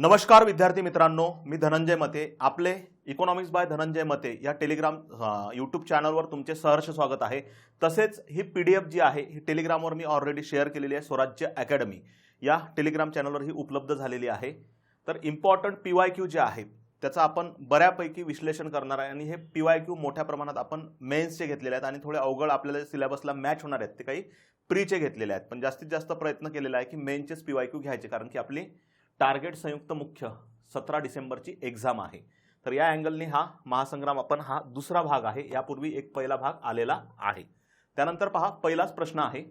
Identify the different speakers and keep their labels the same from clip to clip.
Speaker 1: नमस्कार विद्यार्थी मित्रांनो, मी धनंजय मते. आपले इकॉनॉमिक्स बाय धनंजय मते या टेलिग्राम यूट्यूब चॅनलवर तुमचे सहर्ष स्वागत आहे. तसेच ही PDF जी आहे ही टेलिग्रामवर मी ऑलरेडी शेअर केलेली आहे. स्वराज्य अकॅडमी या टेलिग्राम चॅनलवर ही उपलब्ध झालेली आहे. तर इम्पॉर्टंट PYQ जे आहेत त्याचा आपण बऱ्यापैकी विश्लेषण करणार आहे आणि हे PYQ मोठ्या प्रमाणात आपण मेन्सचे घेतलेले आहेत आणि थोडे अवघड आपल्याला सिलेबसला मॅच होणार आहेत ते काही प्रीचे घेतलेले आहेत. पण जास्तीत जास्त प्रयत्न केलेला आहे की मेन्सचेच PYQ घ्यायचे, कारण की आपली टार्गेट संयुक्त मुख्य 17 डिसेंबरची एक्झाम आहे. तर या अँगलने हा महासंग्राम आपण हा दुसरा भाग आहे. यापूर्वी एक पहिला भाग आलेला आहे. त्यानंतर पहा, पहिलाच प्रश्न आहे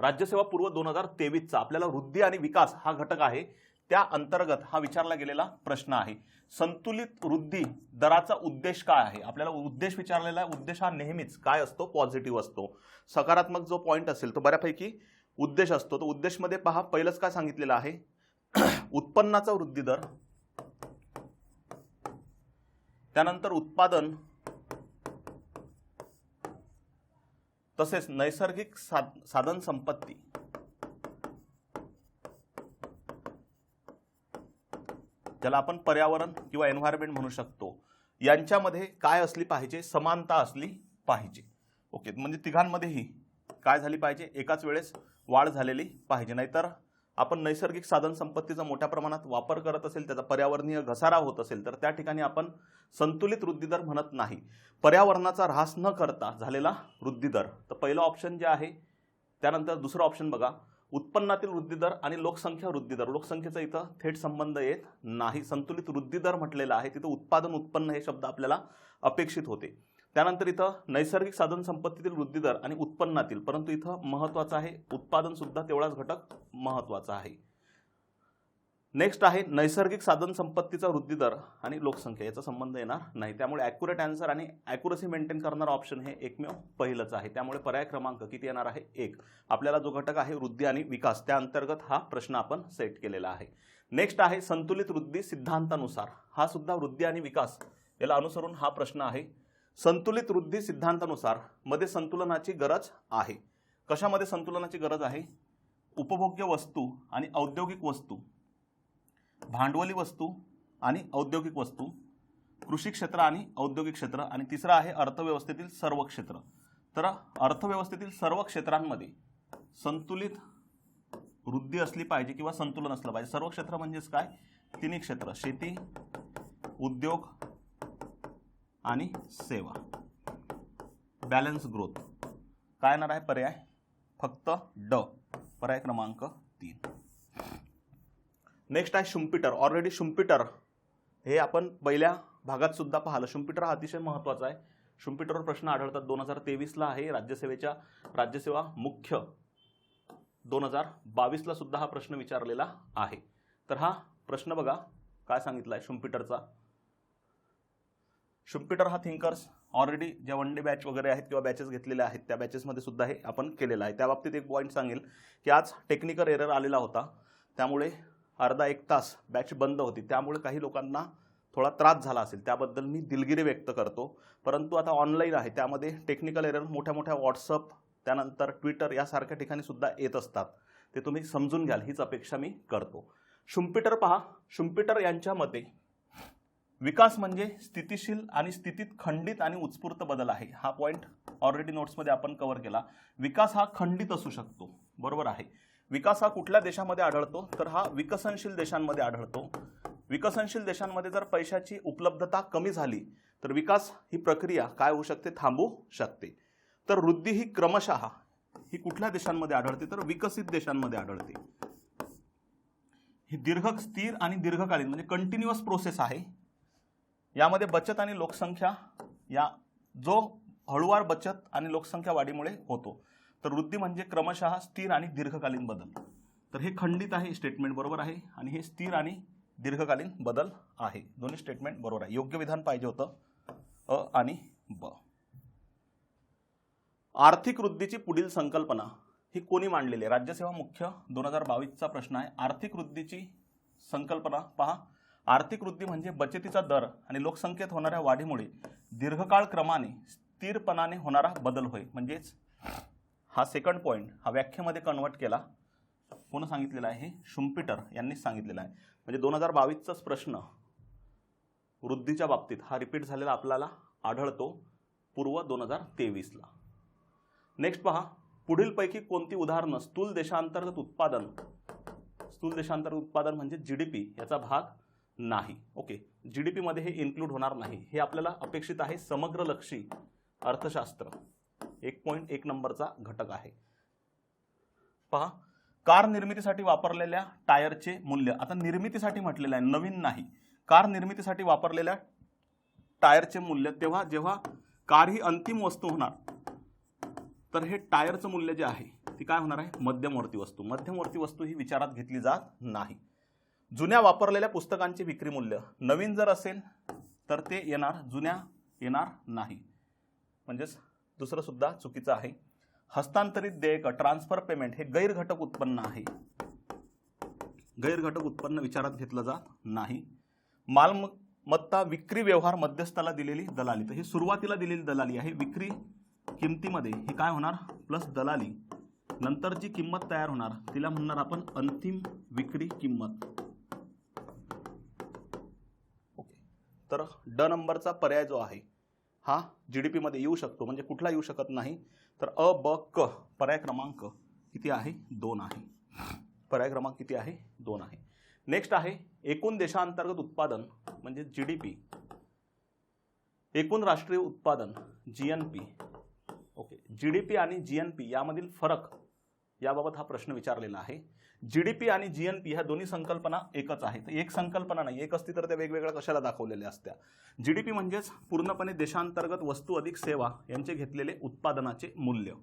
Speaker 1: राज्यसेवा पूर्व 2023चा आपल्याला वृद्धी आणि विकास हा घटक आहे त्या अंतर्गत हा विचारला गेलेला प्रश्न आहे. संतुलित वृद्धी दराचा उद्देश काय आहे? आपल्याला उद्देश विचारलेला आहे. उद्देश हा नेहमीच काय असतो? पॉझिटिव्ह असतो. सकारात्मक जो पॉइंट असेल तो बऱ्यापैकी उद्देश असतो. तो उद्देश मध्ये पहा, पहिलंच काय सांगितलेलं आहे? उत्पन्नाचा वृद्धी दर, त्यानंतर उत्पादन, तसेच नैसर्गिक साधन संपत्ती, ज्याला आपण पर्यावरण किंवा एन्व्हायरमेंट म्हणू शकतो, यांच्यामध्ये काय असली पाहिजे? समानता असली पाहिजे. ओके, म्हणजे तिघांमध्येही काय झाली पाहिजे? एकाच वेळेस वाढ झालेली पाहिजे. नाहीतर आपण नैसर्गिक साधन संपत्तीचा मोठ्या प्रमाणात वापर करत असेल, त्याचा पर्यावरणीय घसारा होत असेल तर त्या ठिकाणी आपण संतुलित वृद्धी दर म्हणत नाही. पर्यावरणाचा ऱ्हास न करता झालेला वृद्धी दर. तर पहिलं ऑप्शन जे आहे. त्यानंतर दुसरं ऑप्शन बघा, उत्पन्नातील वृद्धी दर आणि लोकसंख्या वृद्धी दर. लोकसंख्येचा इथं थेट संबंध येत नाही. संतुलित वृद्धी दर म्हटलेला आहे, तिथं उत्पादन उत्पन्न हे शब्द आपल्याला अपेक्षित होते. त्यानंतर इथं नैसर्गिक साधन संपत्तीतील वृद्धी दर आणि उत्पन्नातील, परंतु इथं महत्त्वाचं आहे उत्पादन सुद्धा तेवढाच घटक महत्त्वाचा आहे. नेक्स्ट आहे नैसर्गिक साधन संपत्तीचा वृद्धी दर आणि लोकसंख्या, याचा संबंध येणार नाही. त्यामुळे ॲक्युरेट आन्सर आणि ॲक्युरसी मेंटेन करणारा ऑप्शन हे एकमेव पहिलंच आहे. त्यामुळे पर्याय क्रमांक किती येणार आहे? 1. आपल्याला जो घटक आहे वृद्धी आणि विकास त्या अंतर्गत हा प्रश्न आपण सेट केलेला आहे. नेक्स्ट आहे संतुलित वृद्धी सिद्धांतानुसार. हा सुद्धा वृद्धी आणि विकास याला अनुसरून हा प्रश्न आहे. संतुलित वृद्धी सिद्धांतानुसार मध्ये संतुलनाची गरज आहे. कशामध्ये संतुलनाची गरज आहे? उपभोग्य वस्तू आणि औद्योगिक वस्तू, भांडवली वस्तू आणि औद्योगिक वस्तू, कृषी क्षेत्र आणि औद्योगिक क्षेत्र, आणि तिसरं आहे अर्थव्यवस्थेतील सर्व क्षेत्र. तर अर्थव्यवस्थेतील सर्व क्षेत्रांमध्ये संतुलित वृद्धी असली पाहिजे किंवा संतुलन असलं पाहिजे. सर्व क्षेत्र म्हणजेच काय? तिन्ही क्षेत्र, शेती, उद्योग आणि सेवा. Balance growth. काय येणार आहे पर्याय? फक्त ड, पर्याय क्रमांक 3. नेक्स्ट आहे शुम्पीटर. ऑलरेडी शुम्पीटर हे आपण पहिल्या भागात सुद्धा पाहिलं. शुम्पीटर हा अतिशय महत्त्वाचा आहे. शुम्पीटरवर प्रश्न आढळतात. 2023ला आहे. राज्यसेवा मुख्य 2022ला सुद्धा हा प्रश्न विचारलेला आहे. तर हा प्रश्न बघा काय सांगितला आहे शुम्पीटरचा. शुम्पीटर हा थिंकर्स ऑलरेडी ज्या वन डे बॅच वगैरे आहेत किंवा बॅचेस घेतलेल्या आहेत त्या बॅचेसमध्ये सुद्धा हे आपण केलेलं आहे. त्या बाबतीत एक पॉईंट सांगेल की आज टेक्निकल एरर आलेला होता, त्यामुळे अर्धा एक तास बॅच बंद होती. त्यामुळे काही लोकांना थोडा त्रास झाला असेल, त्याबद्दल मी दिलगिरी व्यक्त करतो. परंतु आता ऑनलाईन आहे, त्यामध्ये टेक्निकल एरर मोठ्या मोठ्या व्हॉट्सअप त्यानंतर ट्विटर यासारख्या ठिकाणी सुद्धा येत असतात. ते तुम्ही समजून घ्याल हीच अपेक्षा मी करतो. शुम्पीटर पहा, शुम्पीटर यांच्या मते विकास म्हणजे स्थितिशील आणि स्थितीत खंडित आणि उत्स्फूर्त बदल आहे. हा पॉईंट ऑलरेडी नोट्समध्ये आपण कव्हर केला. विकास हा खंडित असू शकतो, बरोबर आहे. विकास हा कुठल्या देशामध्ये आढळतो? तर हा विकसनशील देशांमध्ये आढळतो. विकसनशील देशांमध्ये जर पैशाची उपलब्धता कमी झाली तर विकास ही प्रक्रिया काय होऊ शकते? थांबू शकते. तर वृद्धी ही क्रमशः ही कुठल्या देशांमध्ये आढळते? तर विकसित देशांमध्ये आढळते. ही स्थिर आणि दीर्घकालीन म्हणजे कंटिन्युअस प्रोसेस आहे. यामध्ये बचत आणि लोकसंख्या या जो हळूवार बचत आणि लोकसंख्या वाढीमुळे होतो. तर वृद्धी म्हणजे क्रमशः स्थिर आणि दीर्घकालीन बदल. तर हे खंडित आहे स्टेटमेंट, बरोबर आहे, आणि हे स्थिर आणि दीर्घकालीन बदल आहे. दोन्ही स्टेटमेंट बरोबर आहे. योग्य विधान पाहिजे होतं अ आणि ब. आर्थिक वृद्धीची पुढील संकल्पना ही कोणी मांडलेली आहे? राज्यसेवा मुख्य 2022चा प्रश्न आहे. आर्थिक वृद्धीची संकल्पना पहा. आर्थिक वृद्धी म्हणजे बचतीचा दर आणि लोकसंख्येत होणाऱ्या वाढीमुळे दीर्घकाळ क्रमाने स्थिरपणाने होणारा बदल होय. म्हणजेच हा सेकंड पॉईंट हा व्याख्येमध्ये कन्वर्ट केला कोण सांगितलेलं आहे? हे शुम्पीटर यांनी सांगितलेलं आहे. म्हणजे 2022चाच प्रश्न वृद्धीच्या बाबतीत हा रिपीट झालेला आपल्याला आढळतो पूर्व 2023ला. नेक्स्ट पहा, पुढीलपैकी कोणती उदाहरणं स्थूल देशांतर्गत उत्पादन म्हणजे जीडीपी याचा भाग नाही. ओके, जीडीपी मध्ये हे इन्क्लूड होणार नाही. हे आपल्याला अपेक्षित आहे. समग्रलक्षी अर्थशास्त्र 1.1 नंबरचा घटक आहे. पहा, कार निर्मितीसाठी वापरलेल्या टायरचे मूल्य. आता निर्मितीसाठी म्हटलेलं आहे, नवीन नाही. कार निर्मितीसाठी वापरलेल्या टायरचे मूल्य तेव्हा जेव्हा कार ही अंतिम वस्तू होणार तर हे टायरचं मूल्य जे आहे ती काय होणार आहे? मध्यमवर्ती वस्तू. मध्यमवर्ती वस्तू ही विचारात घेतली जात नाही. जुन्या वापरलेल्या पुस्तकांचे विक्री मूल्य. नवीन जर असेल तर ते येणार, जुन्या येणार नाही. म्हणजेच दुसरं सुद्धा चुकीचं आहे. हस्तांतरित देयक ट्रान्सफर पेमेंट हे गैरघटक उत्पन्न आहे. गैरघटक उत्पन्न विचारात घेतलं जात नाही. मालमत्ता विक्री व्यवहार मध्यस्थाला दिलेली दलाली. तर ही सुरुवातीला दिलेली दलाली आहे. विक्री किमतीमध्ये हे काय होणार? प्लस दलाली. नंतर जी किंमत तयार होणार तिला म्हणणार आपण अंतिम विक्री किंमत. ओके, तर ड नंबरचा पर्याय जो आहे हा जीडीपी मध्ये येऊ शकतो. म्हणजे कुठला येऊ शकत नाही तर अ, ब, क. पर्याय क्रमांक किती आहे? 2 आहे. पर्याय क्रमांक किती आहे? 2 आहे. नेक्स्ट आहे एकूण देशांतर्गत उत्पादन म्हणजे जीडीपी. एकूण राष्ट्रीय उत्पादन जीएनपी. ओके, जीडीपी आणि जीएनपी यामधील फरक याबाबत हा प्रश्न विचारलेला आहे. जीडीपी आणि जीएनपी ह्या दोन्ही संकल्पना एकच आहेत. एक संकल्पना नाही. एक असती तर त्या वेगवेगळ्या कशाला दाखवलेल्या असत्या. जीडीपी म्हणजेच पूर्णपणे देशांतर्गत वस्तू अधिक सेवा यांचे घेतलेले उत्पादनाचे मूल्य.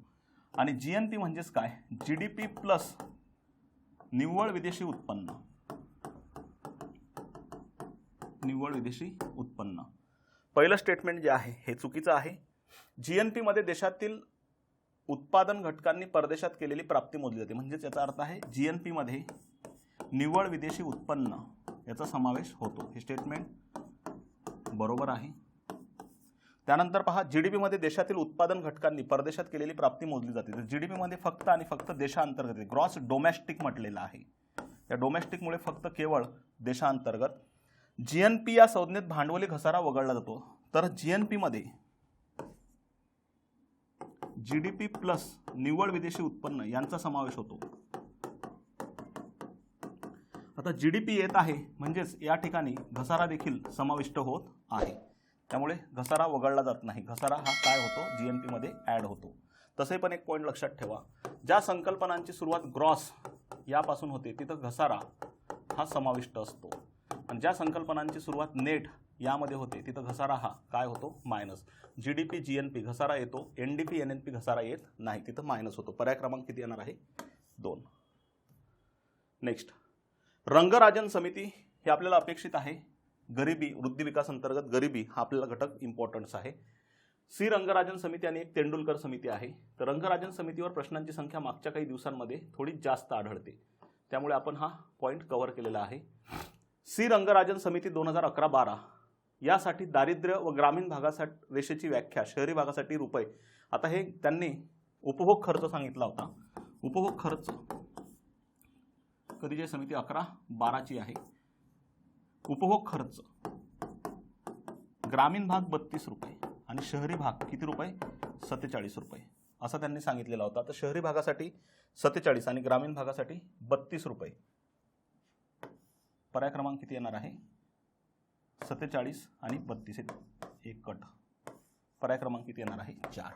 Speaker 1: आणि जीएनपी म्हणजेच काय? जीडीपी प्लस निव्वळ विदेशी उत्पन्न. निव्वळ विदेशी उत्पन्न. पहिलं स्टेटमेंट जे आहे हे चुकीचं आहे. जीएनपी मध्ये देशातील उत्पादन घटकांनी परदेशात केलेली प्राप्ती मोजली जाते. म्हणजेच याचा अर्थ आहे जीएनपी मध्ये निव्वळ विदेशी उत्पन्न याचा समावेश होतो. हे स्टेटमेंट बरोबर आहे. त्यानंतर पहा, जीडीपी मध्ये देशातील उत्पादन घटकांनी परदेशात केलेली प्राप्ती मोजली जाते. तर जीडीपी मध्ये फक्त आणि फक्त देशांतर्गत ग्रॉस डोमेस्टिक म्हटलेलं आहे. या डोमेस्टिकमुळे फक्त केवळ देशांतर्गत. जीएनपी या संज्ञेत भांडवली घसारा वगळला जातो. तर जीएनपी मध्ये जीडीपी प्लस निव्वळ विदेशी उत्पन्न यांचा समावेश होतो. आता जीडीपी येत आहे म्हणजेच या ठिकाणी घसारा देखील समाविष्ट होत आहे. त्यामुळे घसारा वगळला जात नाही. घसारा हा काय होतो? जीएनपी मध्ये ऍड होतो. तसे पण एक पॉइंट लक्षात ठेवा, ज्या संकल्पनांची सुरुवात ग्रॉस यापासून होते तिथं घसारा हा समाविष्ट असतो. आणि ज्या संकल्पनांची सुरुवात नेट यामध्ये होते तिथं घसारा हा काय होतो? मायनस. जीडीपी जीएनपी घसारा येतो, एनडीपी एनएनपी घसारा येत नाही, तिथं मायनस होतो. पर्याय क्रमांक किती येणार आहे? 2. नेक्स्ट, रंगराजन समिती हे आपल्याला अपेक्षित आहे. गरिबी, वृद्धी विकास अंतर्गत गरिबी हा आपल्याला घटक इम्पॉर्टन्स आहे. सी रंगराजन समिती आणि एक तेंडुलकर समिती आहे. तर रंगराजन समितीवर प्रश्नांची संख्या मागच्या काही दिवसांमध्ये थोडी जास्त आढळते. त्यामुळे आपण हा पॉइंट कव्हर केलेला आहे. सी रंगराजन समिती 2011-12 यासाठी दारिद्र्य व ग्रामीण भागासाठी रेषेची व्याख्या, शहरी भागासाठी रुपये. आता हे त्यांनी उपभोग खर्च सांगितला होता. उपभोग खर्च कधीची समिती 11-12ची आहे. उपभोग खर्च ग्रामीण भाग 32 रुपये आणि शहरी भाग किती रुपये? 47 रुपये असा त्यांनी सांगितलेला होता. तर शहरी भागासाठी 47 आणि ग्रामीण भागासाठी 32 रुपये. पर्याय क्रमांक किती येणार आहे? 47 आणि 32 एक कट. पर्याय क्रमांक किती येणार आहे? 4.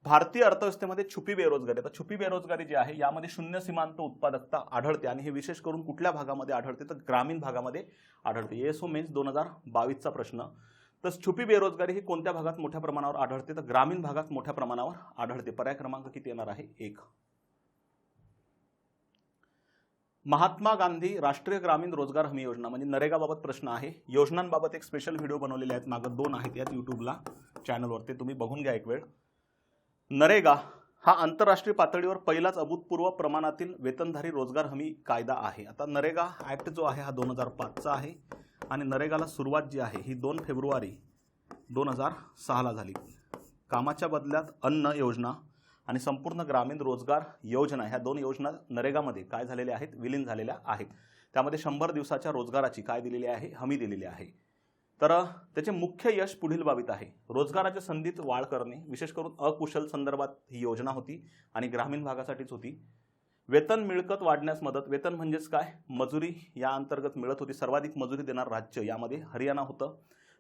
Speaker 1: भारतीय अर्थव्यवस्थेमध्ये छुपी बेरोजगारी. आता छुपी बेरोजगारी जी आहे यामध्ये शून्य सीमांत उत्पादकता आढळते आणि हे विशेष करून कुठल्या भागामध्ये आढळते? तर ग्रामीण भागामध्ये आढळते. एसओ मेन्स 2022चा प्रश्न. तर छुपी बेरोजगारी ही कोणत्या भागात मोठ्या प्रमाणावर आढळते? तर ग्रामीण भागात मोठ्या प्रमाणावर आढळते. पर्याय क्रमांक किती येणार आहे? 1. महात्मा गांधी राष्ट्रीय ग्रामीण रोजगार हमी योजना म्हणजे नरेगाबाबत प्रश्न आहे. योजनांबाबत एक स्पेशल व्हिडिओ बनवलेले आहेत, मागे 2 आहेत यात युट्यूबला चॅनलवर, ते तुम्ही बघून घ्या एक वेळ. नरेगा हा आंतरराष्ट्रीय पातळीवर पहिलाच अभूतपूर्व प्रमाणातील वेतनधारी रोजगार हमी कायदा आहे. आता नरेगा ऍक्ट जो आहे हा 2005चा आहे आणि नरेगाला सुरुवात जी आहे ही 2 फेब्रुवारी 2006ला झाली. कामाच्या बदल्यात अन्न योजना आणि संपूर्ण ग्रामीण रोजगार योजना ह्या 2 योजना नरेगामध्ये काय झालेल्या आहेत, विलीन झालेल्या आहेत. त्यामध्ये 100 दिवसाच्या रोजगाराची काय दिलेली आहे, हमी दिलेली आहे. तर त्याचे मुख्य यश पुढील बाबीत आहे. रोजगाराच्या संधीत वाढ करणे, विशेष करून अकुशल संदर्भात ही योजना होती आणि ग्रामीण भागासाठीच होती. वेतन मिळकत वाढण्यास मदत, वेतन म्हणजेच काय, मजुरी या अंतर्गत मिळत होती. सर्वाधिक मजुरी देणार राज्य यामध्ये हरियाणा होतं.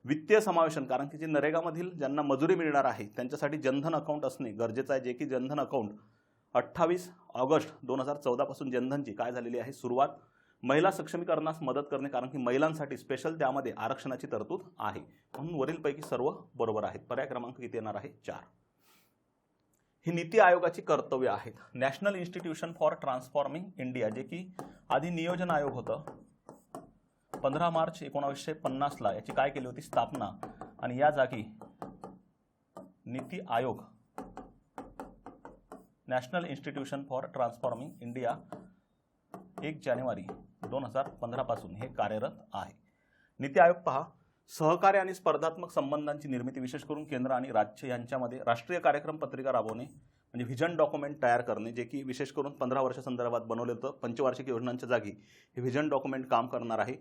Speaker 1: वित्तीय समावेशन, कारण की जे नरेगामधील ज्यांना मजुरी मिळणार आहे त्यांच्यासाठी जनधन अकाउंट असणे गरजेचं आहे, जे की जनधन अकाउंट 28 ऑगस्ट 2014 पासून जनधनची काय झालेली आहे, सुरुवात. महिला सक्षमीकरणास मदत करणे, कारण की महिलांसाठी स्पेशल त्यामध्ये आरक्षणाची तरतूद आहे. म्हणून वरीलपैकी सर्व बरोबर आहेत. पर्याय क्रमांक किती येणार आहे, 4. ही नीती आयोगाची कर्तव्य आहेत. National institution for transforming India, जे की आधी नियोजन आयोग होतं, 15 मार्च 1950ला याची काय केली होती, स्थापना. आणि या जागी NITI Aayog, national institution for transforming India 1 जानेवारी 2015 पासून हे कार्यरत आहे. नीती आयोग पहा, सहकार्य आणि स्पर्धात्मक संबंधांची निर्मिती, विशेष करून केंद्र आणि राज्य यांच्यामध्ये राष्ट्रीय कार्यक्रम पत्रिका राबवणे, म्हणजे व्हिजन डॉक्युमेंट तयार करणे, जे की विशेष करून 15 वर्षासंदर्भात बनवले होतं. पंचवार्षिक योजनांच्या जागी हे व्हिजन डॉक्युमेंट काम करणार आहे.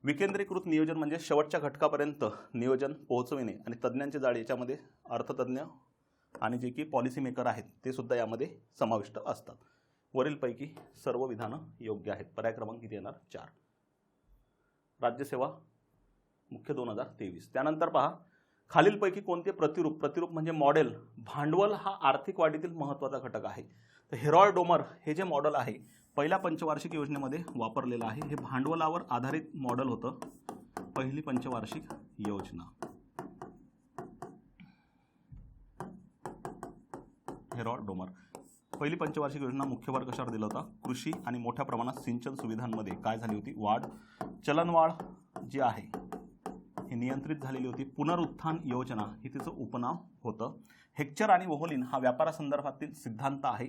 Speaker 1: विकेंद्रीकृत नियोजन म्हणजे शेवटच्या घटकापर्यंत नियोजन पोहोचविणे आणि तज्ज्ञांचे जाळे, याच्यामध्ये अर्थतज्ञ आणि जे की पॉलिसी मेकर आहेत ते सुद्धा यामध्ये समाविष्ट असतात. वरीलपैकी सर्व विधानं योग्य आहेत. पर्याय क्रमांक किती येणार, 4. राज्यसेवा मुख्य 2023. त्यानंतर पहा, खालीलपैकी कोणते प्रतिरूप म्हणजे मॉडेल, भांडवल हा आर्थिक वाढीतील महत्त्वाचा घटक आहे. तर हेरॉल्ड डोमर हे जे मॉडेल आहे पहिल्या पंचवार्षिक योजनेमध्ये वापरलेलं आहे. हे भांडवलावर आधारित मॉडेल होतं, पहिली पंचवार्षिक योजना. हेरॉल्ड डोमर पहिली पंचवार्षिक योजना मुख्य भर कशावर दिला होता, कृषी आणि मोठ्या प्रमाणात सिंचन सुविधांमध्ये काय झाली होती, वाढ. चलनवाढ जी आहे ही नियंत्रित झालेली होती. पुनरुत्थान योजना ही तिचं उपनाव होतं. हेक्चर आणि वोहोलिन हा व्यापारासंदर्भातील सिद्धांत आहे.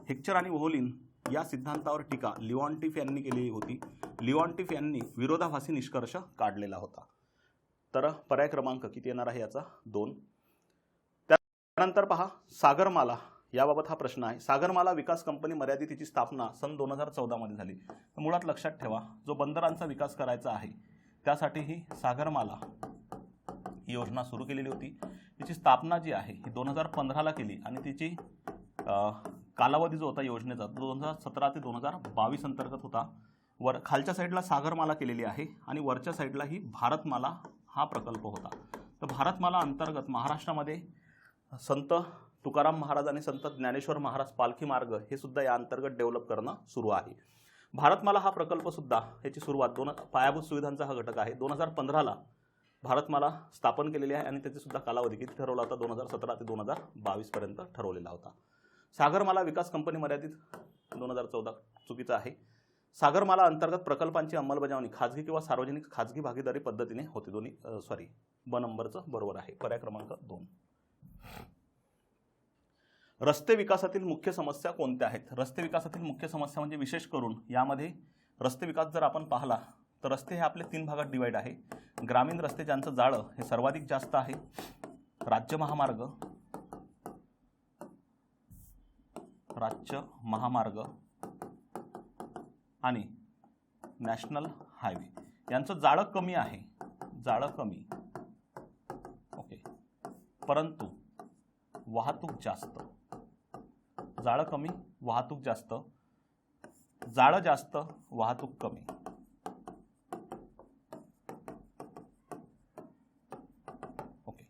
Speaker 1: हेक्चर आणि वोहोलिन या सिद्धांतावर टीका लिओन्टिफ यांनी केलेली होती. लिओन्टिफ यांनी विरोधाभासी निष्कर्ष काढलेला होता. तर पर्याय क्रमांक किती येणार आहे याचा, 2. त्यानंतर पहा, सागरमाला याबाबत हा प्रश्न आहे. सागरमाला विकास कंपनी मर्यादित हिची स्थापना सन 2014 मध्ये झाली. मुळात लक्षात ठेवा, जो बंदरांचा विकास करायचा आहे त्यासाठी ही सागरमाला योजना सुरू केलेली होती. तिची स्थापना जी आहे ही 2015ला केली आणि तिची कालावधी जो होता योजनेचा 2017 ते 2022 अंतर्गत होता. खालच्या साईडला सागरमाला केलेली आहे आणि वरच्या साईडला ही भारतमाला हा प्रकल्प होता. तर भारतमाला अंतर्गत महाराष्ट्रामध्ये संत तुकाराम महाराज आणि संत ज्ञानेश्वर महाराज पालखी मार्ग हे सुद्धा या अंतर्गत डेव्हलप करणं सुरू आहे. भारतमाला हा प्रकल्प सुद्धा याची सुरुवात पायाभूत सुविधांचा हा घटक आहे. 2015ला भारतमाला स्थापन केलेली आहे आणि त्याची सुद्धा कालावधी किती ठरवला होता, 2017 ते 2022 पर्यंत ठरवलेला होता. सागरमाला विकास कंपनी मर्यादित 2014 चुकीचा आहे. सागरमाला अंतर्गत प्रकल्पांची अंमलबजावणी खाजगी किंवा सार्वजनिक खाजगी भागीदारी पद्धतीने होते. ब नंबरचं बरोबर आहे. पर्याय क्रमांक 2. रस्ते विकासातील मुख्य समस्या कोणत्या आहेत? रस्ते विकासातील मुख्य समस्या म्हणजे विशेष करून यामध्ये रस्ते विकास जर आपण पाहिला तर रस्ते हे आपले 3 भागात डिवाइड आहे. ग्रामीण रस्ते ज्यांचं जाळं हे सर्वाधिक जास्त आहे, राज्य महामार्ग आणि नॅशनल हायवे यांचं जाळं कमी आहे, ओके, परंतु वाहतूक जास्त. जाळं कमी, वाहतूक जास्त, जाळं जास्त, वाहतूक कमी. ओके,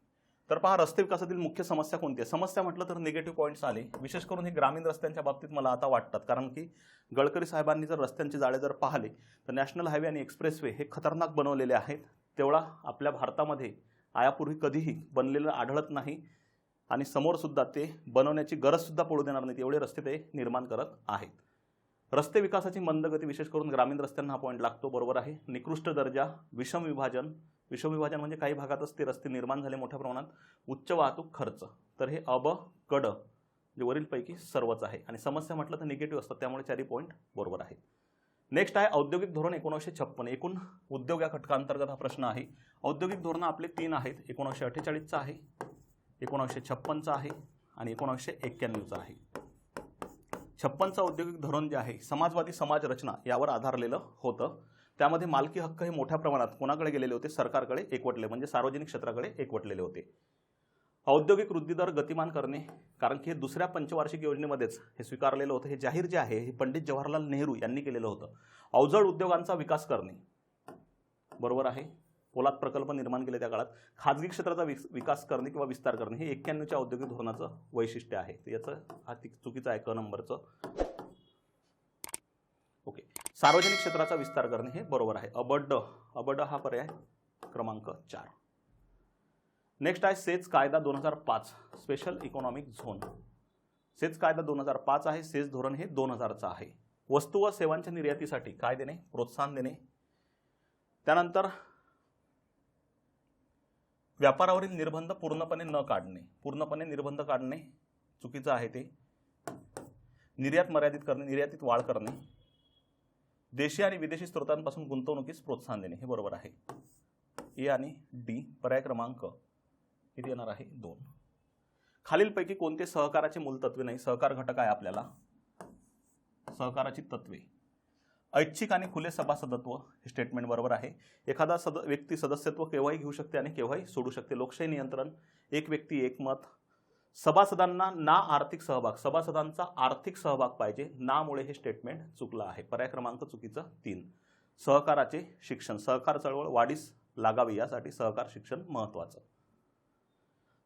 Speaker 1: तर पहा, रस्ते विकासातील मुख्य समस्या कोणती आहे? समस्या म्हटलं तर निगेटिव्ह पॉईंट्स आले. विशेष करून हे ग्रामीण रस्त्यांच्या बाबतीत मला आता वाटतात, कारण की गडकरी साहेबांनी जर रस्त्यांचे जाळे जर पाहिले तर नॅशनल हायवे आणि एक्सप्रेसवे हे खतरनाक बनवलेले आहेत. तेवढा आपल्या भारतामध्ये आयापूर्वी कधीही बनलेलं आढळत नाही आणि समोर सुद्धा ते बनवण्याची गरज सुद्धा पडू देणार नाही, एवढे रस्ते ते निर्माण करत आहेत. रस्ते विकासाची मंदगती विशेष करून ग्रामीण रस्त्यांना हा पॉईंट लागतो, बरोबर आहे. निकृष्ट दर्जा, विषम विभाजन म्हणजे काही भागातच ते रस्ते निर्माण झाले मोठ्या प्रमाणात. उच्च वाहतूक खर्च, तर हे कड जे वरीलपैकी सर्वच आहे. आणि समस्या म्हटलं तर निगेटिव्ह असतात, त्यामुळे 4 पॉईंट बरोबर आहेत. नेक्स्ट आहे औद्योगिक धोरण 1956. एकूण उद्योग या घटकांतर्गत हा प्रश्न आहे. औद्योगिक धोरण आपले 3 आहेत. 1948चा आहे, 1956चा आहे आणि 1991चा आहे. 56चं औद्योगिक धोरण जे आहे समाजवादी समाज रचना यावर आधारलेलं होतं. त्यामध्ये मालकी हक्क हे मोठ्या प्रमाणात कोणाकडे गेलेले होते? सरकारकडे एकवटले, म्हणजे सार्वजनिक क्षेत्राकडे एकवटलेले होते. औद्योगिक वृद्धी दर गतिमान करणे, कारण की हे दुसऱ्या पंचवार्षिक योजनेमध्येच हे स्वीकारलेलं होतं. हे जाहीर जे आहे हे पंडित जवाहरलाल नेहरू यांनी केलेलं होतं. अवजड उद्योगांचा विकास करणे, बरोबर आहे. पोलाद प्रकल्प निर्माण केले त्या काळात. खाजगी क्षेत्राचा विकास करणे किंवा विस्तार करणे हे 91च्या औद्योगिक धोरणाचं वैशिष्ट्य आहे. याचं हा चुकीचं आहे, क नंबरचं. ओके. सार्वजनिक क्षेत्राचा विस्तार करणे हे बरोबर आहे. अबड हा पर्याय क्रमांक 4. नेक्स्ट आहे सेज कायदा 2005 स्पेशल इकॉनॉमिक झोन. सेज कायदा 2005 आहे. सेज धोरण हे 2000चं आहे. वस्तू व सेवांच्या निर्यातीसाठी काय देणे? प्रोत्साहन देणे. त्यानंतर व्यापारावरील निर्बंध पूर्णपणे न काढणे. पूर्णपणे निर्बंध काढणे चुकीचं आहे ते. निर्यात मर्यादित करणे, निर्यातीत वाढ करणे. देशी आणि विदेशी स्रोतांपासून गुंतवणुकीस प्रोत्साहन देणे हे बरोबर आहे. ए आणि डी पर्याय क्रमांक किती येणार आहे? 2. खालीलपैकी कोणते सहकाराचे मूलतत्वे नाही? सहकार घटक आहे आपल्याला. सहकाराची तत्वे. ऐच्छिक आणि खुले सभासदत्व हे स्टेटमेंट बरोबर आहे. एखादा व्यक्ती सदस्यत्व केव्हाही घेऊ शकते आणि केव्हाही सोडू शकते. लोकशाही नियंत्रण, एक व्यक्ती एक मत. सभासदांना ना आर्थिक सहभाग, सभासदांचा आर्थिक सहभाग पाहिजे. नामुळे हे स्टेटमेंट चुकलं आहे. पर्याय क्रमांक चुकीचं 3. सहकाराचे शिक्षण, सहकार चळवळ वाढीस लागावी यासाठी सहकार शिक्षण महत्त्वाचं.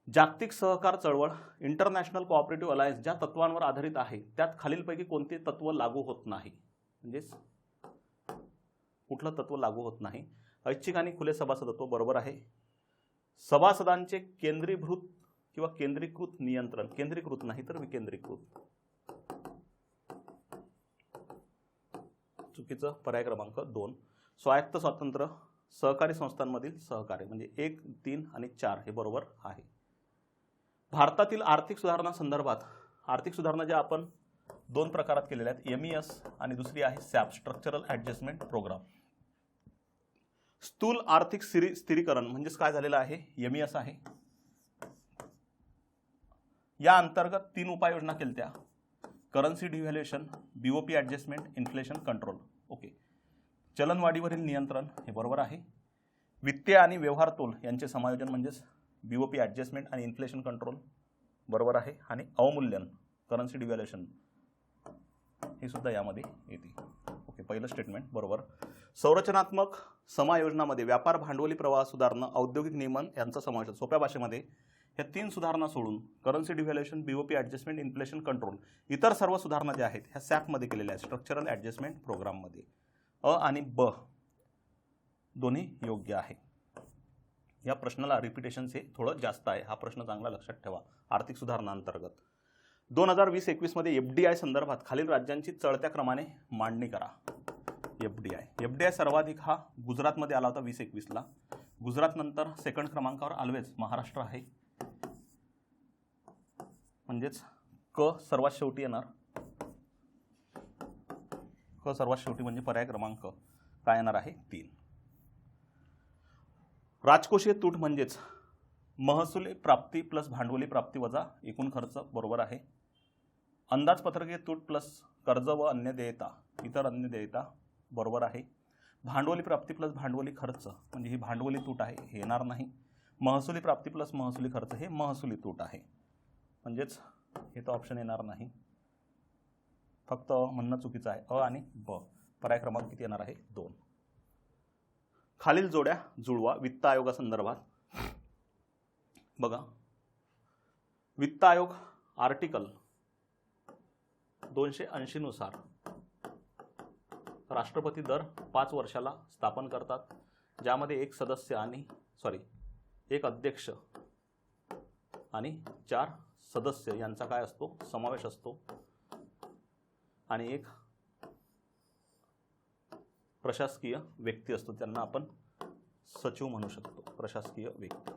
Speaker 1: जागतिक सहकार चळवळ, इंटरनॅशनल कोऑपरेटिव्ह अलायन्स ज्या तत्वांवर आधारित आहे त्यात खालीलपैकी कोणते तत्व लागू होत नाही? म्हणजेच कुठलं तत्व लागू होत नाही? ऐच्छिक आणि खुले सभासदत्व बरोबर आहे. सभासदांचे केंद्रीभूत किंवा केंद्रीकृत नियंत्रण, केंद्रीकृत नाही तर विकेंद्रीकृत, चुकीचं. पर्याय क्रमांक 2. स्वायत्त स्वातंत्र्य, सहकारी संस्थांमधील सहकार्य, म्हणजे 1, 3 आणि 4 हे बरोबर आहे. भारतातील आर्थिक सुधारणा संदर्भात, आर्थिक सुधारणा ज्या आपण 2 प्रकारात केलेल्या आहेत, MES आणि दुसरी आहे सॅप स्ट्रक्चरल ॲडजस्टमेंट प्रोग्राम. स्थूल आर्थिक स्थिरीकरण म्हणजेच काय झालेलं आहे? MES आहे. या अंतर्गत 3 उपाययोजना केल्या. Currency devaluation, BOP adjustment, inflation control. Okay. चलनवाढीवरील नियंत्रण हे बरोबर आहे. वित्तीय आणि व्यवहार तोल यांचे समायोजन म्हणजेच BOP ॲडजस्टमेंट आणि इन्फ्लेशन कंट्रोल बरोबर आहे. आणि अवमूल्यन, करन्सी डिव्हॅल्युएशन हे सुद्धा यामध्ये येते. ओके. पहिलं स्टेटमेंट बरोबर. संरचनात्मक समायोजनामध्ये व्यापार, भांडवली प्रवाह सुधारणा, औद्योगिक नियमन यांचा समावेश. सोप्या भाषेमध्ये ह्या 3 सुधारणा सोडून currency devaluation, BOP adjustment, inflation control, इतर सर्व सुधारणा ज्या आहेत ह्या सॅपमध्ये केलेल्या आहेत, स्ट्रक्चरल ॲडजस्टमेंट प्रोग्राममध्ये. अ आणि ब दोन्ही योग्य आहे. या प्रश्नाला रिपिटेशन्स हे थोडं जास्त आहे. हा प्रश्न चांगला लक्षात ठेवा. आर्थिक सुधारणा अंतर्गत 2020-21 मध्ये FDI संदर्भात खालील राज्यांची चढत्या क्रमाने मांडणी करा. FDI सर्वाधिक हा गुजरातमध्ये आला होता 2021ला. गुजरात नंतर सेकंड क्रमांकावर ऑलवेज महाराष्ट्र आहे. म्हणजेच क सर्वात शेवटी येणार. क सर्वात शेवटी म्हणजे पर्याय क्रमांक काय येणार आहे? 3. राजकोषीय तूट म्हणजेच महसुली प्राप्ती प्लस भांडवली प्राप्ती वजा एकूण खर्च बरोबर आहे. अंदाजपत्रकीय तूट प्लस कर्ज व अन्य देयता, इतर अन्य देयता बरोबर आहे. भांडवली प्राप्ती प्लस भांडवली खर्च म्हणजे ही भांडवली तूट आहे, हे येणार नाही. महसुली प्राप्ती प्लस महसुली खर्च हे महसुली तूट आहे, म्हणजेच हे तर ऑप्शन येणार नाही. फक्त म्हणणं चुकीचं आहे. अ आणि ब. पर्याय क्रमांक किती येणार आहे? 2. खालील जोड्या जुळवा वित्त आयोगासंदर्भात. बघा, वित्त आयोग आर्टिकल 280 नुसार राष्ट्रपती दर 5 वर्षाला स्थापन करतात, ज्यामध्ये एक अध्यक्ष आणि 4 सदस्य यांचा काय असतो? समावेश असतो. आणि एक प्रशासकीय व्यक्ती असतो, त्यांना आपण सचिव म्हणू शकतो. प्रशासकीय व्यक्ती.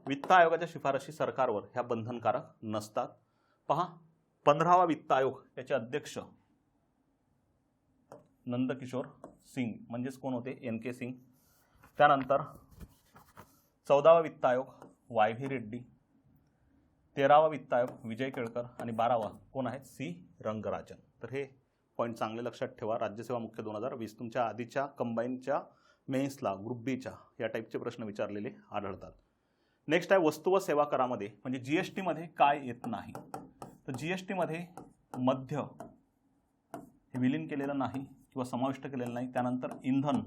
Speaker 1: वित्त आयोगाच्या शिफारशी सरकारवर ह्या बंधनकारक नसतात. पहा, 15वा वित्त आयोग याचे अध्यक्ष नंदकिशोर सिंग म्हणजेच कोण होते? NK सिंग. त्यानंतर 14वा वित्त आयोग YV रेड्डी. 13वा वित्त आयोग विजय केळकर आणि 12वा कोण आहेत सी रंगराजन. तर हे पॉईंट चांगले लक्षात ठेवा. राज्यसेवा मुख्य 2020 तुमच्या आधीच्या कंबाईनच्या मेन्सला ग्रुप बीच्या या टाईपचे प्रश्न विचारलेले आढळतात. नेक्स्ट आहे वस्तू व सेवा करामध्ये म्हणजे GST मध्ये काय येत नाही. तर GST मध्ये मद्य हे विलीन केलेलं नाही किंवा समाविष्ट केलेलं नाही. त्यानंतर इंधन,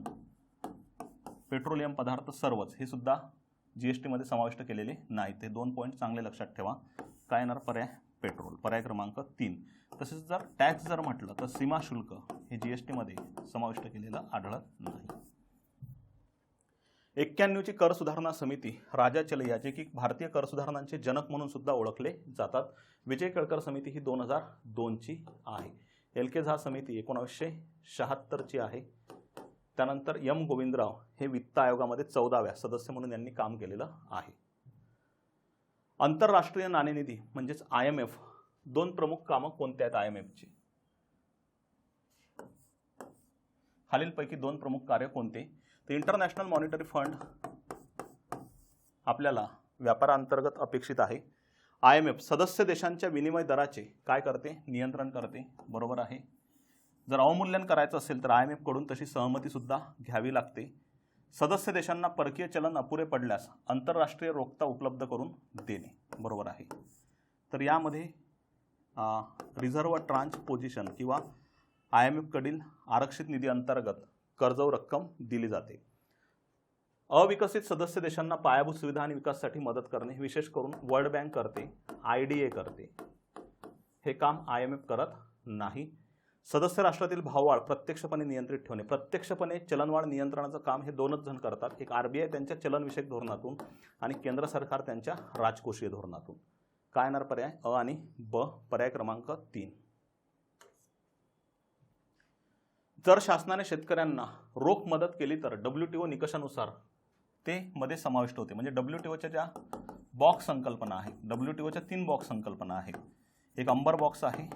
Speaker 1: पेट्रोलियम पदार्थ सर्वच हे सुद्धा GST मध्ये समाविष्ट केलेले नाही. ते 2 पॉईंट चांगले लक्षात ठेवा. काय येणार पर्याय पेट्रोल, पर्याय क्रमांक 3. तसेच जर टॅक्स जर म्हटलं तर सीमा शुल्क हे GST मध्ये समाविष्ट केलेलं आढळत नाही. 91 ची कर सुधारणा समिती राजा चलैया जे की भारतीय कर सुधारणांचे जनक म्हणून सुद्धा ओळखले जातात. विजय केळकर समिती ही 2002 ची आहे. LK झा समिती 1976 ची आहे. त्यानंतर M गोविंदराव हे वित्त आयोगामध्ये 14व्या सदस्य म्हणून यांनी काम केलेलं आहे. आंतरराष्ट्रीय नाणेनिधी म्हणजेच IMF 2 प्रमुख कामं कोणत्या आहेत IMFची? खालीलपैकी 2 प्रमुख कार्य कोणते? तर इंटरनॅशनल मॉनिटरी फंड आपल्याला व्यापारांतर्गत अपेक्षित आहे. IMF सदस्य देशांच्या विनिमय दराचे काय करते? नियंत्रण करते. बरोबर आहे. जर अवमूल्यन करायचं असेल तर IMF कडून तशी सहमती सुद्धा घ्यावी लागते. सदस्य देशांना परकीय चलन अपुरे पडल्यास आंतरराष्ट्रीय रोखता उपलब्ध करून देणे. बरोबर आहे. तर यामध्ये रिझर्व्ह ट्रांच पोझिशन किंवा IMF कडील आरक्षित निधी अंतर्गत कर्ज रक्कम दिली जाते. अविकसित सदस्य देशांना पायाभूत सुविधा आणि विकासासाठी मदत करणे विशेष करून वर्ल्ड बँक करते, IDA करते. हे काम IMF करत नाही. सदस्य राष्ट्रातील भाववाढ प्रत्यक्षपणे नियंत्रित ठेवणे, प्रत्यक्षपणे चलनवाढ नियंत्रणाचं काम हे 2च जण करतात. एक RBI त्यांच्या चलनविषयक धोरणातून आणि केंद्र सरकार त्यांच्या राजकोषीय धोरणातून. काय येणार पर्याय अ आणि ब, पर्याय क्रमांक 3. जर शासनाने शेतकऱ्यांना रोख मदत केली तर WTO निकषानुसार ते मध्ये समाविष्ट होते. म्हणजे WTOच्या ज्या बॉक्स संकल्पना आहेत, WTOच्या 3 बॉक्स संकल्पना आहेत. एक अंबर बॉक्स आहे,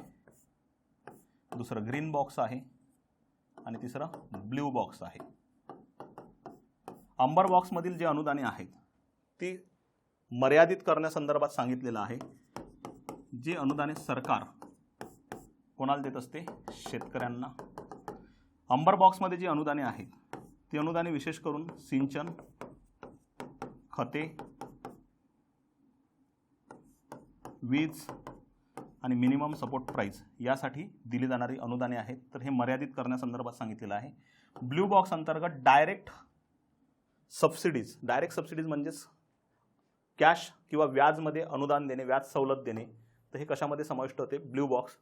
Speaker 1: दुसरं ग्रीन बॉक्स आहे आणि तिसरं ब्ल्यू बॉक्स आहे. अंबर बॉक्समधील जे अनुदाने आहेत ती मर्यादित करण्यासंदर्भात सांगितलेलं आहे. जी अनुदाने सरकार कोणाला देत असते? शेतकऱ्यांना. अंबर बॉक्समध्ये जी अनुदाने आहेत ती अनुदाने विशेष करून सिंचन, खते, वीज आणि मिनिमम सपोर्ट प्राइस यासाठी दिली जाणारी अनुदाने आहेत. तर हे मर्यादित करण्यासंदर्भात सांगितलेलं आहे. ब्ल्यू बॉक्स अंतर्गत डायरेक्ट सबसिडीज म्हणजेच कॅश किंवा व्याजमध्ये अनुदान देणे, व्याज सवलत देणे. तर हे कशामध्ये समाविष्ट होते? Blue box.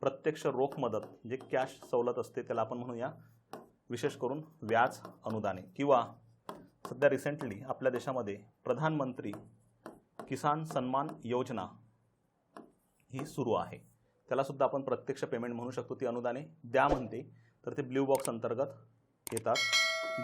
Speaker 1: प्रत्यक्ष रोख मदत जे कॅश सवलत असते त्याला आपण म्हणूया विशेष करून व्याज अनुदाने. किंवा सध्या रिसेंटली आपल्या देशामध्ये प्रधानमंत्री किसान सन्मान योजना ही सुरू आहे. त्याला सुद्धा आपण प्रत्यक्ष पेमेंट म्हणू शकतो. ती अनुदाने द्या म्हणते. तर ते ब्ल्यू बॉक्स अंतर्गत येतात.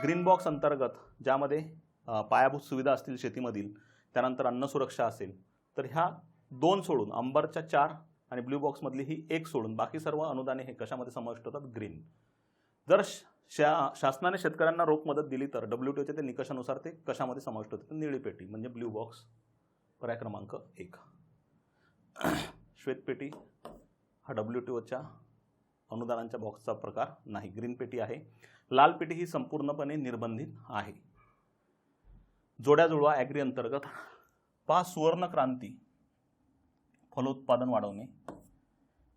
Speaker 1: ग्रीन बॉक्स अंतर्गत ज्यामध्ये पायाभूत सुविधा असतील शेतीमधील, त्यानंतर अन्न सुरक्षा असेल, तर ह्या 2 सोडून अंबरच्या 4 आणि ब्ल्यू बॉक्समधली ही 1 सोडून बाकी सर्व अनुदाने हे कशामध्ये समाविष्ट होतात? ग्रीन. जर शासनाने शेतकऱ्यांना रोख मदत दिली तर WTOच्या ते निकषानुसार ते कशामध्ये समाविष्ट होते? निळी पेटी म्हणजे ब्ल्यू बॉक्स, पर्याय क्रमांक 1. श्वेतपेटी हा WTOच्या अनुदानांच्या बॉक्सचा प्रकार नाही. ग्रीन पेटी आहे. लाल पेटी ही संपूर्णपणे निर्बंधित आहे. जोड्या जुळवा ॲग्री अंतर्गत सुवर्ण क्रांती फलोत्पादन वाढवणे,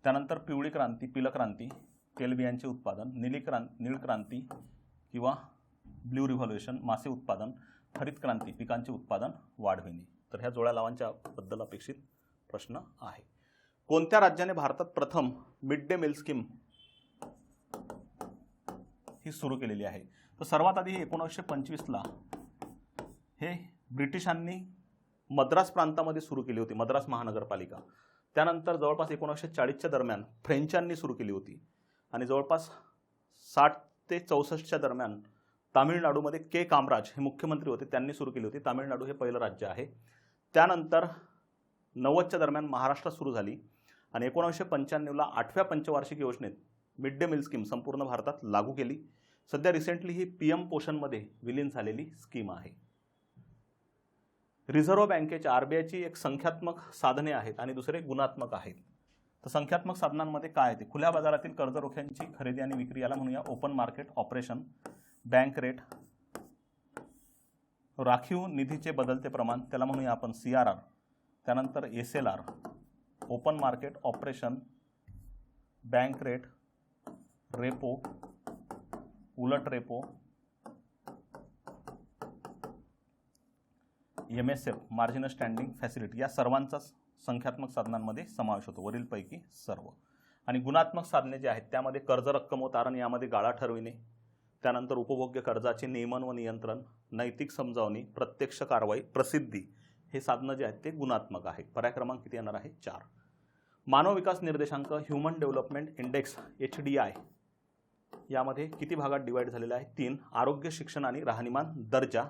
Speaker 1: त्यानंतर पिवळी क्रांती, पील क्रांती तेलबियांचे उत्पादन, नीळ क्रांती किंवा ब्ल्यू रिव्हॉल्युशन मासे उत्पादन, हरित क्रांती पिकांचे उत्पादन वाढविणे. तर ह्या जोड्या लावांच्या बद्दल अपेक्षित प्रश्न आहे. कोणत्या राज्याने भारतात प्रथम मिड डे मील स्कीम ही सुरू केलेली आहे? तर सर्वात आधी 1925ला हे ब्रिटिशांनी मद्रास प्रांतामध्ये सुरू केली होती, मद्रास महानगरपालिका. त्यानंतर जवळपास 1940च्या दरम्यान फ्रेंचांनी सुरू केली होती आणि जवळपास 60 ते 64च्या दरम्यान तामिळनाडूमध्ये के कामराज हे मुख्यमंत्री होते, त्यांनी सुरू केली होती. तामिळनाडू हे पहिलं राज्य आहे. त्यानंतर 90च्या दरम्यान महाराष्ट्रात सुरू झाली आणि 1995ला 8व्या पंचवार्षिक योजनेत मिड डे मील स्कीम संपूर्ण भारतात लागू केली. सध्या रिसेंटली ही PM पोषणमध्ये विलीन झालेली स्कीम आहे. रिझर्व्ह बँकेच्या आरबीआयची एक संख्यात्मक साधने आहेत आणि दुसरे गुणात्मक आहेत. तर संख्यात्मक साधनांमध्ये काय आहे ते खुल्या बाजारातील कर्ज रोख्यांची खरेदी आणि विक्री, याला म्हणूया open market operation. Bank rate, राखीव निधीचे बदलते प्रमाण, त्याला म्हणूया आपण CRR. त्यानंतर SLR, open market operation, bank rate, repo, उलट repo, MSF marginal standing facility, या सर्वांचाच संख्यात्मक साधनांमध्ये समावेश होतो, वरीलपैकी सर्व. आणि गुणात्मक साधने जे आहेत त्यामध्ये कर्ज रक्कम व तारण यामध्ये गाळा ठरविणे, त्यानंतर उपभोग्य कर्जाचे नियमन व नियंत्रण, नैतिक समजावणी, प्रत्यक्ष कारवाई, प्रसिद्धी, हे साधनं जे आहेत ते गुणात्मक आहेत. पर्याय क्रमांक किती येणार आहे? 4. मानव विकास निर्देशांक ह्युमन डेव्हलपमेंट इंडेक्स HDI यामध्ये किती भागात डिवाइड झालेला आहे? 3. आरोग्य, शिक्षण आणि राहणीमान दर्जा,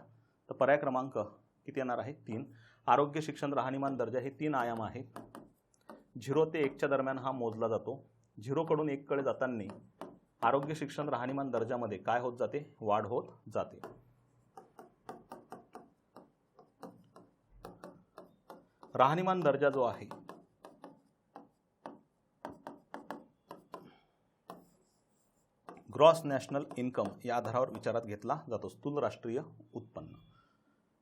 Speaker 1: तर पर्याय क्रमांक किती येणार आहे? 3. आरोग्य, शिक्षण, राहणीमान दर्जा हे 3 आयाम आहेत. 0 ते 1च्या दरम्यान हा मोजला जातो. 0 कडून 1 कडे जाताना आरोग्य, शिक्षण, राहणीमान दर्जामध्ये काय होत जाते? वाढ होत जाते. राहणीमान दर्जा जो आहे ग्रॉस नॅशनल इन्कम या आधारावर विचारात घेतला जातो, स्थूल राष्ट्रीय उत्पन्न.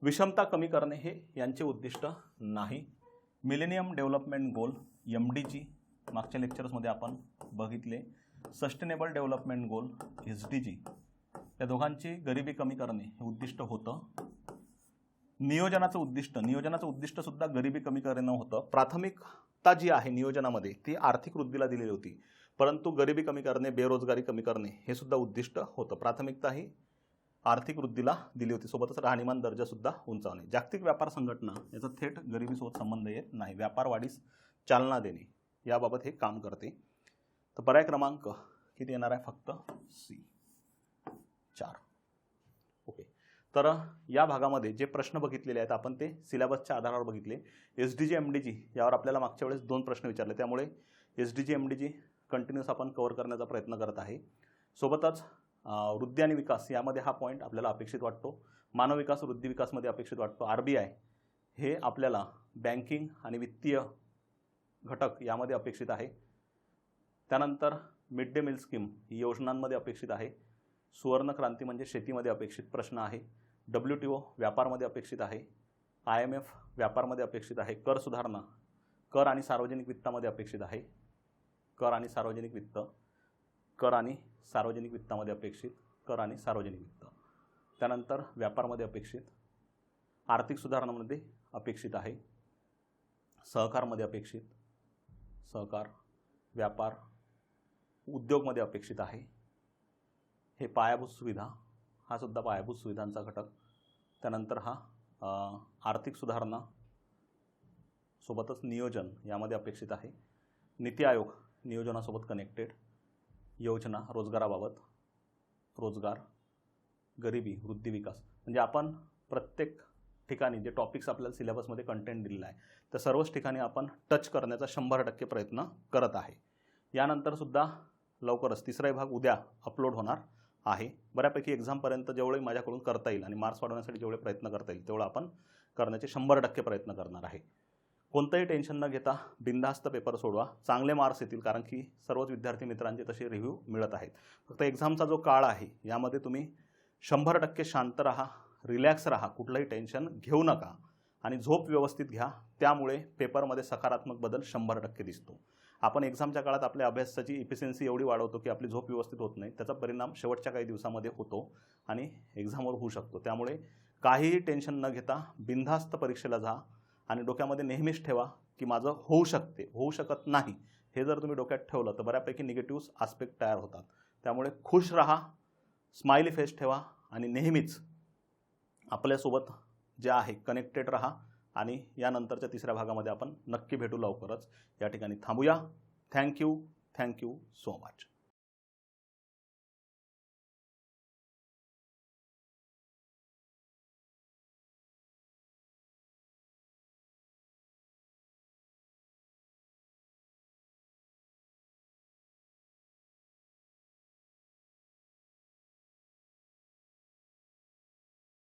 Speaker 1: विषमता कमी करणे हे यांचे उद्दिष्ट नाही. मिलेनियम डेव्हलपमेंट गोल MDG मागच्या लेक्चर्समध्ये आपण बघितले. सस्टेनेबल डेव्हलपमेंट गोल SDG या दोघांची गरिबी कमी करणे हे उद्दिष्ट होतं. नियोजनाचं उद्दिष्ट सुद्धा गरिबी कमी करणं होतं. प्राथमिकता जी आहे नियोजनामध्ये ती आर्थिक वृद्धीला दिलेली होती, परंतु गरिबी कमी करणे, बेरोजगारी कमी करणे हे सुद्धा उद्दिष्ट होतं. प्राथमिकता ही आर्थिक वृद्धीला दिली होती, सोबतच राहणीमान दर्जा सुद्धा उंचावणे. जागतिक व्यापार संघटना याचा थेट गरिबीसोबत संबंध येत नाही. व्यापार वाढीस चालना देणे याबाबत हे काम करते. तर पर्याय क्रमांक किती येणार आहे? फक्त C, 4. ओके. तर या भागामध्ये जे प्रश्न बघितलेले आहेत आपण ते सिलेबसच्या आधारावर बघितले. SDG MDG यावर आपल्याला मागच्या वेळेस 2 प्रश्न विचारले, त्यामुळे SDG MDG कंटिन्यूस आपण कव्हर करण्याचा प्रयत्न करत आहे. सोबतच वृद्धी आणि विकास यामध्ये हा पॉईंट आपल्याला अपेक्षित वाटतो. मानव विकास, वृद्धी विकासमध्ये अपेक्षित वाटतो. RBI हे आपल्याला बँकिंग आणि वित्तीय घटक यामध्ये अपेक्षित आहे. त्यानंतर मिड डे मील स्कीम ही योजनांमध्ये अपेक्षित आहे. सुवर्ण क्रांती म्हणजे शेतीमध्ये अपेक्षित प्रश्न आहे. WTO व्यापारमध्ये अपेक्षित आहे. IMF व्यापारमध्ये अपेक्षित आहे. कर सुधारणा, कर आणि सार्वजनिक वित्तामध्ये अपेक्षित आहे. कर आणि सार्वजनिक वित्त, कर आणि सार्वजनिक वित्तामध्ये अपेक्षित, कर आणि सार्वजनिक वित्त. त्यानंतर व्यापारमध्ये अपेक्षित, आर्थिक सुधारणामध्ये अपेक्षित आहे, सहकारमध्ये अपेक्षित, सहकार, व्यापार, उद्योगमध्ये अपेक्षित आहे. हे पायाभूत सुविधा, हा सुद्धा पायाभूत सुविधांचा घटक. त्यानंतर हा आर्थिक सुधारणा सोबतच नियोजन यामध्ये अपेक्षित आहे. नीती आयोग नियोजनासोबत कनेक्टेड. योजना रोजगाराबाबत, रोजगार, गरिबी, वृद्धी, विकास. म्हणजे आपण प्रत्येक ठिकाणी जे टॉपिक्स आपल्याला सिलेबसमध्ये कंटेंट दिलेला आहे त्या सर्वच ठिकाणी आपण टच करण्याचा 100% प्रयत्न करत आहे. यानंतर सुद्धा लवकरच 3रा विभाग उद्या अपलोड होणार आहे. बऱ्यापैकी एक्झामपर्यंत जेवढे माझ्याकडून करता येईल आणि मार्क्स वाढवण्यासाठी जेवढे प्रयत्न करता येईल तेवढं आपण करण्याचे 100% प्रयत्न करणार आहे. कोणतंही टेन्शन न घेता बिनधास्त पेपर सोडवा, चांगले मार्क्स येतील, कारण की सर्वच विद्यार्थी मित्रांचे तसे रिव्ह्यू मिळत आहेत. फक्त एक्झामचा जो काळ आहे यामध्ये तुम्ही 100% शांत राहा, रिलॅक्स राहा, कुठलंही टेन्शन घेऊ नका आणि झोप व्यवस्थित घ्या. त्यामुळे पेपरमध्ये सकारात्मक बदल 100% दिसतो. आपण एक्झामच्या काळात आपल्या अभ्यासाची इफिशियन्सी एवढी वाढवतो की आपली झोप व्यवस्थित होत नाही, त्याचा परिणाम शेवटच्या काही दिवसामध्ये होतो आणि एक्झामवर होऊ शकतो. त्यामुळे काहीही टेन्शन न घेता बिनधास्त परीक्षेला जा आणि डोक्यामध्ये नेहमीच ठेवा की माझं होऊ शकते, होऊ शकत नाही. हे जर तुम्ही डोक्यात ठेवलं तर बऱ्यापैकी निगेटिव्ह आस्पेक्ट तयार होतात. त्यामुळे खुश राहा, स्माइली फेस ठेवा आणि नेहमीच आपल्यासोबत जे आहे कनेक्टेड राहा. आणि यानंतरच्या 3ऱ्या भागामध्ये आपण नक्की भेटू लवकरच. या ठिकाणी थांबूया. Thank you so much.